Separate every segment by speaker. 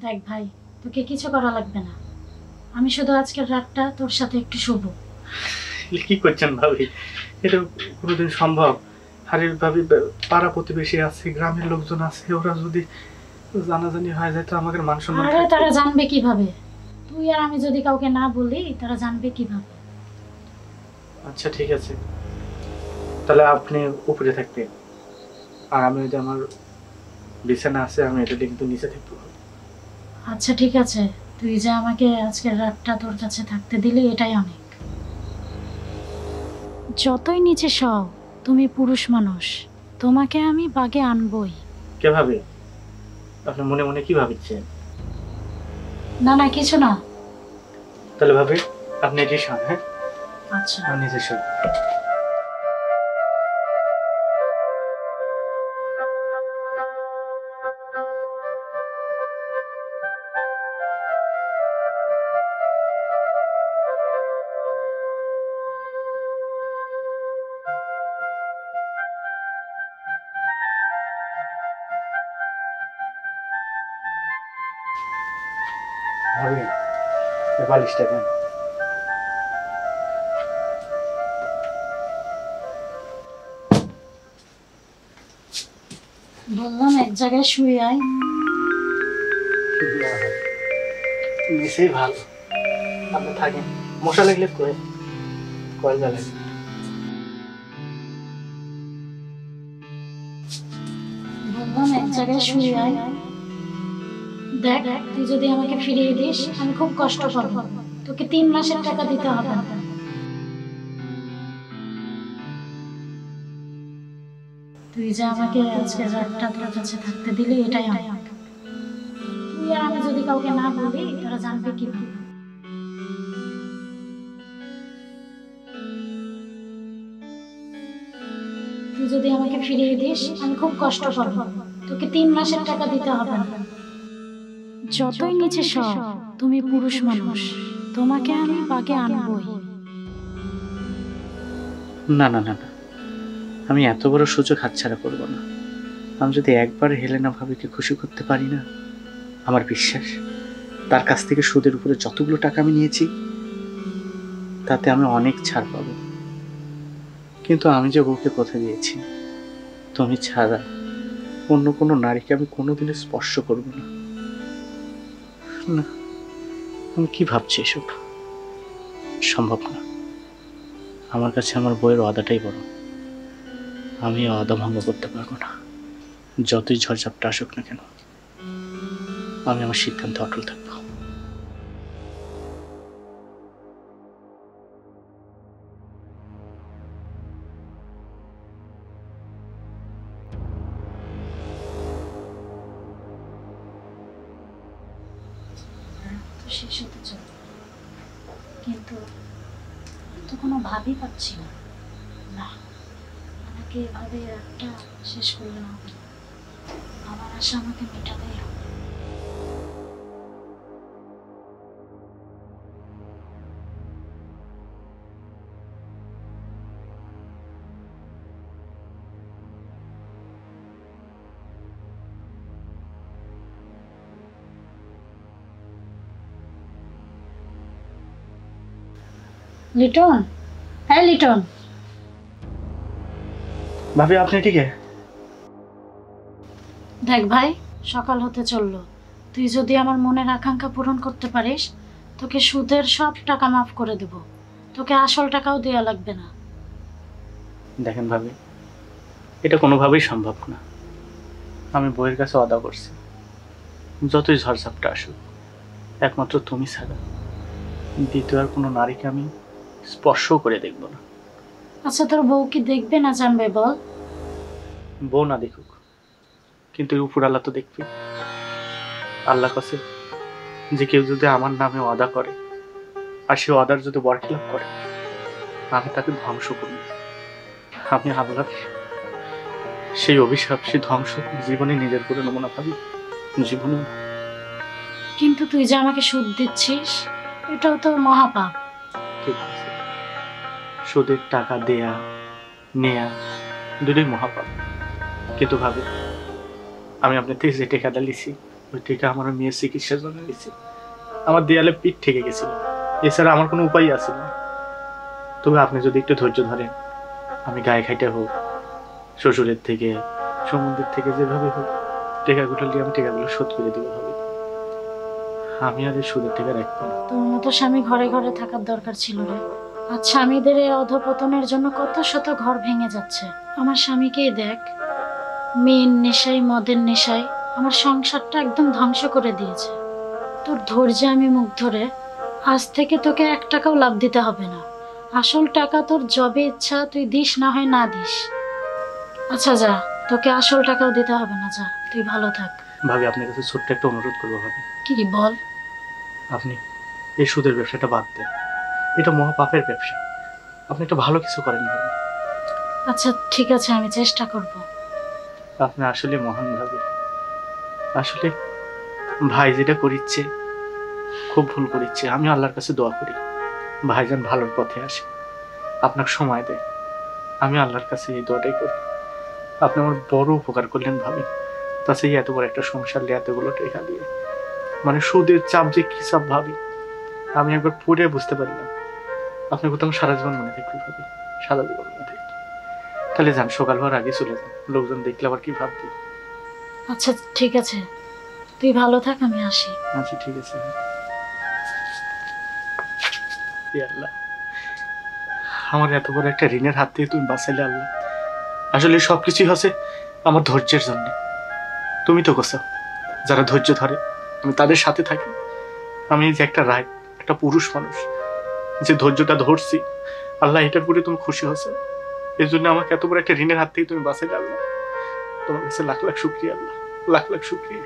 Speaker 1: দেখ ভাই, তোকে কিছু করা লাগবে না, আমি শুধু আজকের রাতটা তোর সাথে একটু শুভ।
Speaker 2: কি করছেন ভাবি? এটা কোনোদিন সম্ভব? আরে ভাবি, পাড়া প্রতিবেশী আছে, গ্রামের লোকজন আছে, ওরা যদি জানাজানি হয়ে যায় তো আমাদের মান সম্মান
Speaker 1: আরে তারা জানবে কিভাবে? তুই আর আমি যদি কাউকে না বলি তারা জানবে কিভাবে?
Speaker 2: আচ্ছা ঠিক আছে, তাহলে আপনি উপরে থাকবেন আর আমি ওই যে আমার বিছানা আছে আমি এটা কিন্তু নিচে থাকবো।
Speaker 1: আচ্ছা ঠিক আছে, তুই যে আমাকে আজকের রাতটা তোর কাছে থাকতে দিলি এটাই অনেক। যতই নিচে সও, তুমি পুরুষ মানুষ, তোমাকে আমি বাগে আনবই।
Speaker 2: কে ভাবে? আপনি মনে মনে কি ভাবছেন?
Speaker 1: না না, কিছু না।
Speaker 2: তাহলে ভাবে আপনি এটি শোন। হ্যাঁ
Speaker 1: আচ্ছা।
Speaker 2: আমি নিচে শোন। ভাবি এই বালিশটা দেন।
Speaker 1: বললাম এক জায়গায় শুয়ে আয়।
Speaker 2: নিচেই ভালো, আপনি থাকেন। মশা লাগলে কয়েল জ্বালেন।
Speaker 1: বললাম এক জায়গায় শুয়ে আয়। দেখ, তুই যদি আমাকে ফিরিয়ে দিস আমি খুব কষ্ট পাবো। তোকে 3 মাসের টাকা দিতে হবে না। তুই যে আমাকে আজকের রাতটা তোর কাছে থাকতে দিলি এটাই অনেক। তুই আর আমি যদি কাউকে না বলি তারা জানবে কিভাবে? তুই যদি আমাকে ফিরিয়ে দিস আমি খুব কষ্ট পাবো। তোকে 3 মাসের টাকা দিতে হবে না। যতই নিচে সও, তুমি পুরুষ মানুষ, তোমাকে আমি বাগে আনবই।
Speaker 2: না না না না, আমি এত বড় সুযোগ হাতছাড়া করব না। আমি যদি একবার হেলেনা ভাবিকে খুশি করতে পারি না, আমার বিশ্বাস তার কাছ থেকে সুদের উপরে যতগুলো টাকা আমি নিয়েছি তাতে আমি অনেক ছাড় পাবো। কিন্তু আমি যে বউকে কথা দিয়েছি, তুমি ছাড়া অন্য কোনো নারীকে আমি কোনোদিনও স্পর্শ করব না। না, আমি কি ভাবছি এসব? সম্ভব না। আমার কাছে আমার বউয়ের ওয়াদাটাই বড়। আমি ওয়াদা ভঙ্গ করতে পারবো না। যতই ঝড়ঝাপটা আসুক না কেন, আমি আমার সিদ্ধান্তে অটল থাকবো।
Speaker 1: তো শেষ হতে চল, কিন্তু তো কোনো ভাবই পাচ্ছি না। না, আমাকে এভাবে একটা শেষ করলে হবে না। আমার আশা আমাকে মেটাতেই হবে। লিটন, হ্যাঁ লিটন।
Speaker 2: ভাবি আপনি ঠিক?
Speaker 1: দেখ ভাই, সকাল হতে চললো। তুই যদি আমার মনের আকাঙ্ক্ষা পূরণ করতে পারিস, তোকে সুদের সব টাকা মাফ করে দেব। তোকে আসল টাকাও দেওয়া লাগবে না।
Speaker 2: দেখেন ভাবি, এটা কোনোভাবেই সম্ভব না। আমি বইয়ের কাছে ওয়াদা করছি, যতই ঝড়ঝাপটা আসুক একমাত্র তুমি ছাড়া দ্বিতীয় আর কোনো নারীকে আমি স্পর্শও করে দেখব না।
Speaker 1: আচ্ছা, তোর বউ কি দেখবে না জানবে বল?
Speaker 2: বউ না দেখুক, কিন্তু উপর আল্লাহ তো দেখবে। আল্লাহ কাছে যে কেউ যদি আমার নামে ওয়াদা করে আর সে ওয়াদার যদি বরখিলাপ করে, আমি তাকে ধ্বংস করব। আমি আল্লাহ সেই অভিশাপ, সেই ধ্বংস জীবনে নিজের করে নেব না ভাবি, জীবনে।
Speaker 1: কিন্তু তুই যে আমাকে সুদ দিচ্ছিস, এটাও তো মহাপাপ।
Speaker 2: ঠিক আছে, সুদের টাকা দেয়া নেয়া দুটোই মহাপাপ। কিন্তু ভাবি, আমি আপনার থেকে যে টাকাটা লিছি ওই টাকা আমার মেয়ের চিকিৎসার জন্য দিয়েছি। আমার দেয়ালে পিঠ ঠেকে গেছিল, এছাড়া আমার কোনো উপায় আছিল না। তবে আপনি যদি একটু ধৈর্য ধরেন, আমি গায়ে খাইটা হোক, শ্বশুরের থেকে, সমুদ্রের থেকে, যেভাবে হোক টাকাগুলো নিয়ে আমি টাকাগুলো শোধ করে দিব ভাবি। আমি আর এই সুদের টাকা রাখবো না।
Speaker 1: তোর মতো স্বামী ঘরে ঘরে থাকার দরকার ছিল রে। আর স্বামীদের এই অধপতনের জন্য কত শত ঘর ভেঙে যাচ্ছে। আমার স্বামীকেই দেখ, মেয়ের নেশায়, মদের নেশায় আমার সংসারটা একদম ধ্বংস করে দিয়েছে। তোর ধৈর্যে আমি মুগ্ধ রে। আজ থেকে তোকে 1 টাকাও লাভ দিতে হবে না। আসল টাকা তোর যবে ইচ্ছা তুই দিস, না হয় না দিস। আচ্ছা যা, তোকে আসল টাকাও দিতে হবে না, যা তুই ভালো থাক।
Speaker 2: ভাবি আপনার কাছে ছোট্ট একটা অনুরোধ করবো ভাবি।
Speaker 1: কি বল?
Speaker 2: আপনি এই সুদের ব্যবসাটা বাদ দেন, এটা মহা পাপের ব্যবসা। আপনি একটা ভালো কিছু করেন ভাবি।
Speaker 1: আচ্ছা ঠিক আছে, আমি চেষ্টা করব।
Speaker 2: আপনি আসলে মহান ভাবি। আসলে ভাই যেটা করিচ্ছে খুব ভুল করিচ্ছে। আমি আল্লাহর কাছে দোয়া করি ভাইজান ভালোর পথে আসে, আপনাকে সময় দেয়। আমি আল্লাহর কাছে এই দোয়াটাই করি। আপনি আমার বড় উপকার করলেন ভাবি। তাছাড়া এত বড় একটা সংসার নিয়ে এতগুলো টাকা দিয়ে, মানে সুদের চাপ যে কি চাপ ভাবি, আমি একবার পড়ে বুঝতে পারি না। আপনি কোথাও সারা জীবন মনে থাকবে ভাবি, সারা জীবন মনে থাকবে। তাহলে যান, সকাল হওয়ার আগে চলে যান, লোকজন দেখলে আবার কি ভাববে।
Speaker 1: আচ্ছা ঠিক আছে, তুই ভালো থাক, আমি আসি।
Speaker 2: আচ্ছা ঠিক আছে। হে আল্লাহ, আমার এত বড় একটা ঋণের হাত থেকে তুমি বাঁচাইলে আল্লাহ। আসলে সবকিছুই হচ্ছে আমার ধৈর্যের জন্য। তুমি তো কোথাও যারা ধৈর্য ধরে আমি তাদের সাথে থাকি। আমি এই যে একটা রায়, একটা পুরুষ মানুষ যে ধৈর্যটা ধরছি, আল্লাহ এটার উপরে তুমি খুশি হচ্ছে। এর জন্য আমাকে এত বড় একটা ঋণের হাত থেকে তুমি বাঁচাইলে আল্লাহ। তোমার কাছে লাখ লাখ শুকরিয়া আল্লাহ, লাখ লাখ শুকরিয়া।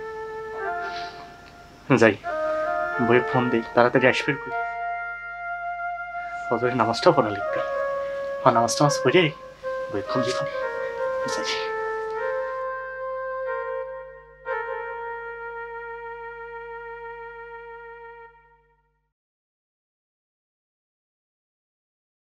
Speaker 2: যাই, বইয়ে ফোন দিই, তাড়াতাড়ি আসবে করি। ফজরের নামাজটাও পড়া লিখবে। নামাজ টামাজ পড়ে বইয়ে ফোন দিই। যাই।